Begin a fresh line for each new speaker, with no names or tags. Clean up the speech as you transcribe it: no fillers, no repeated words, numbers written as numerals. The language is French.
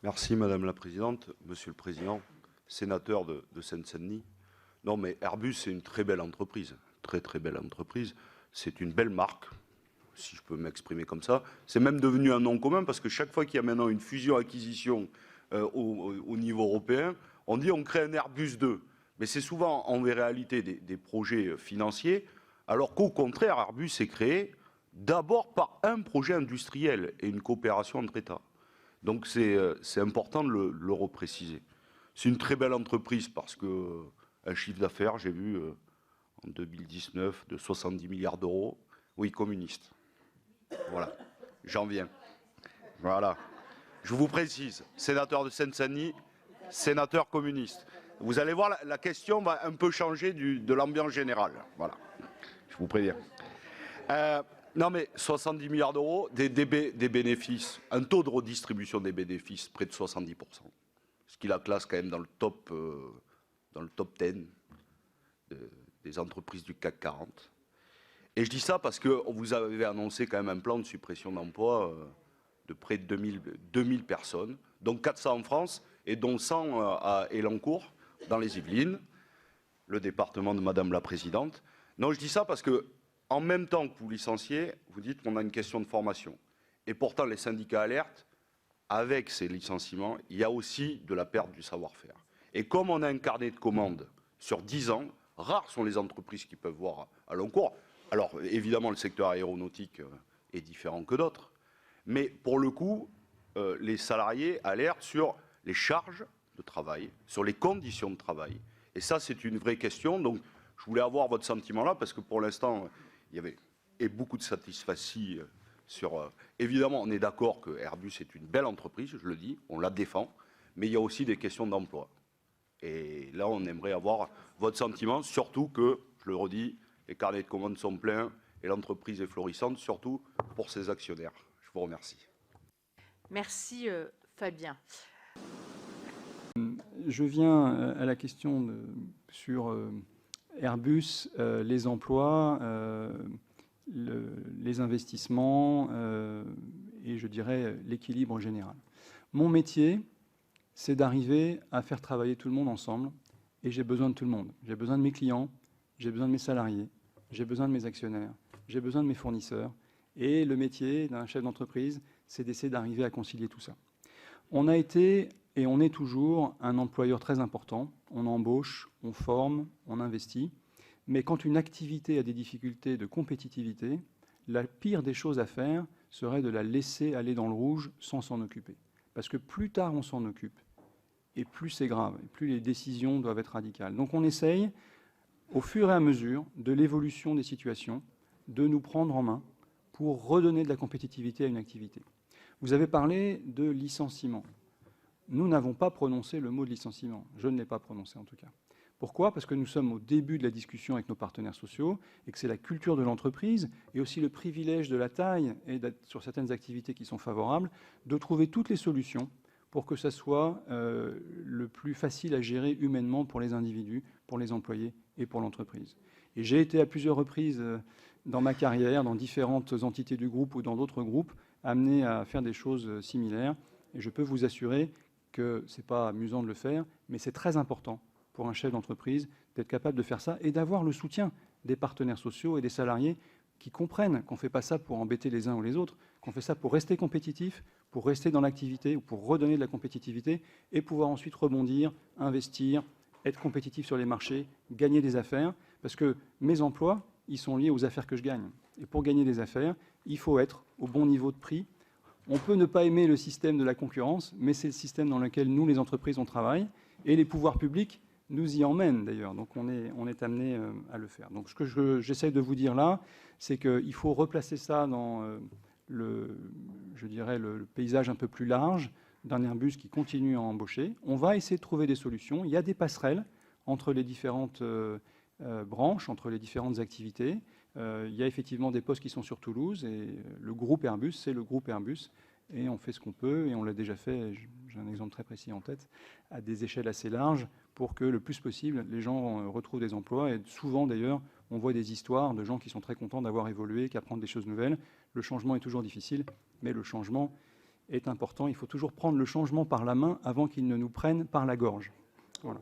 Merci Madame la Présidente, Monsieur le Président, sénateur de Seine-Saint-Denis. Non mais Airbus, c'est une très belle entreprise, très très belle entreprise. C'est une belle marque, si je peux m'exprimer comme ça. C'est même devenu un nom commun parce que chaque fois qu'il y a maintenant une fusion-acquisition au niveau européen, on dit on crée un Airbus 2. Mais c'est souvent en réalité des projets financiers, alors qu'au contraire, Airbus est créé d'abord par un projet industriel et une coopération entre États. Donc c'est important de le repréciser. C'est une très belle entreprise parce que un chiffre d'affaires, j'ai vu en 2019 de 70 milliards d'euros. Oui, communiste. Voilà, j'en viens. Voilà. Je vous précise, sénateur de Seine-Saint-Denis, sénateur communiste. Vous allez voir, la question va un peu changer de l'ambiance générale. Voilà, je vous préviens. Non mais 70 milliards d'euros, des bénéfices, un taux de redistribution des bénéfices près de 70%. Ce qui la classe quand même dans le top 10 des entreprises du CAC 40. Et je dis ça parce que vous avez annoncé quand même un plan de suppression d'emplois de près de 2000 personnes, donc 400 en France et dont 100 à Élancourt, dans les Yvelines, le département de Madame la Présidente. Non, je dis ça parce que en même temps que vous licenciez, vous dites qu'on a une question de formation. Et pourtant, les syndicats alertent, avec ces licenciements, il y a aussi de la perte du savoir-faire. Et comme on a un carnet de commandes sur 10 ans, rares sont les entreprises qui peuvent voir à long cours. Alors, évidemment, le secteur aéronautique est différent que d'autres. Mais pour le coup, les salariés alertent sur les charges de travail, sur les conditions de travail. Et ça, c'est une vraie question. Donc, je voulais avoir votre sentiment là, parce que pour l'instant, il y avait beaucoup de satisfaction sur... évidemment, on est d'accord que Airbus est une belle entreprise, je le dis, on la défend, mais il y a aussi des questions d'emploi. Et là, on aimerait avoir votre sentiment, surtout que, je le redis, les carnets de commandes sont pleins et l'entreprise est florissante, surtout pour ses actionnaires. Je vous remercie.
Merci Fabien.
Je viens à la question sur Airbus, les emplois, les investissements et je dirais l'équilibre général. Mon métier, c'est d'arriver à faire travailler tout le monde ensemble et j'ai besoin de tout le monde. J'ai besoin de mes clients, j'ai besoin de mes salariés, j'ai besoin de mes actionnaires, j'ai besoin de mes fournisseurs et le métier d'un chef d'entreprise, c'est d'essayer d'arriver à concilier tout ça. On a été et on est toujours un employeur très important. On embauche, on forme, on investit. Mais quand une activité a des difficultés de compétitivité, la pire des choses à faire serait de la laisser aller dans le rouge sans s'en occuper. Parce que plus tard on s'en occupe, et plus c'est grave, et plus les décisions doivent être radicales. Donc on essaye, au fur et à mesure de l'évolution des situations, de nous prendre en main pour redonner de la compétitivité à une activité. Vous avez parlé de licenciement. Nous n'avons pas prononcé le mot de licenciement. Je ne l'ai pas prononcé en tout cas. Pourquoi ? Parce que nous sommes au début de la discussion avec nos partenaires sociaux et que c'est la culture de l'entreprise et aussi le privilège de la taille et sur certaines activités qui sont favorables, de trouver toutes les solutions pour que ça soit le plus facile à gérer humainement pour les individus, pour les employés et pour l'entreprise. Et j'ai été à plusieurs reprises dans ma carrière, dans différentes entités du groupe ou dans d'autres groupes, amené à faire des choses similaires. Et je peux vous assurer que ce n'est pas amusant de le faire, mais c'est très important pour un chef d'entreprise d'être capable de faire ça et d'avoir le soutien des partenaires sociaux et des salariés qui comprennent qu'on ne fait pas ça pour embêter les uns ou les autres, qu'on fait ça pour rester compétitif, pour rester dans l'activité ou pour redonner de la compétitivité et pouvoir ensuite rebondir, investir, être compétitif sur les marchés, gagner des affaires. Parce que mes emplois, ils sont liés aux affaires que je gagne. Et pour gagner des affaires, il faut être au bon niveau de prix. On peut ne pas aimer le système de la concurrence, mais c'est le système dans lequel nous, les entreprises, on travaille. Et les pouvoirs publics nous y emmènent d'ailleurs. Donc on est amené à le faire. Donc ce que j'essaie de vous dire là, c'est qu'il faut replacer ça dans je dirais le paysage un peu plus large d'un Airbus qui continue à embaucher. On va essayer de trouver des solutions. Il y a des passerelles entre les différentes branches, entre les différentes activités. Il y a effectivement des postes qui sont sur Toulouse et le groupe Airbus, c'est le groupe Airbus et on fait ce qu'on peut et on l'a déjà fait, j'ai un exemple très précis en tête, à des échelles assez larges pour que le plus possible les gens retrouvent des emplois et souvent d'ailleurs on voit des histoires de gens qui sont très contents d'avoir évolué, qu'apprendre des choses nouvelles. Le changement est toujours difficile, mais le changement est important. Il faut toujours prendre le changement par la main avant qu'il ne nous prenne par la gorge. Voilà.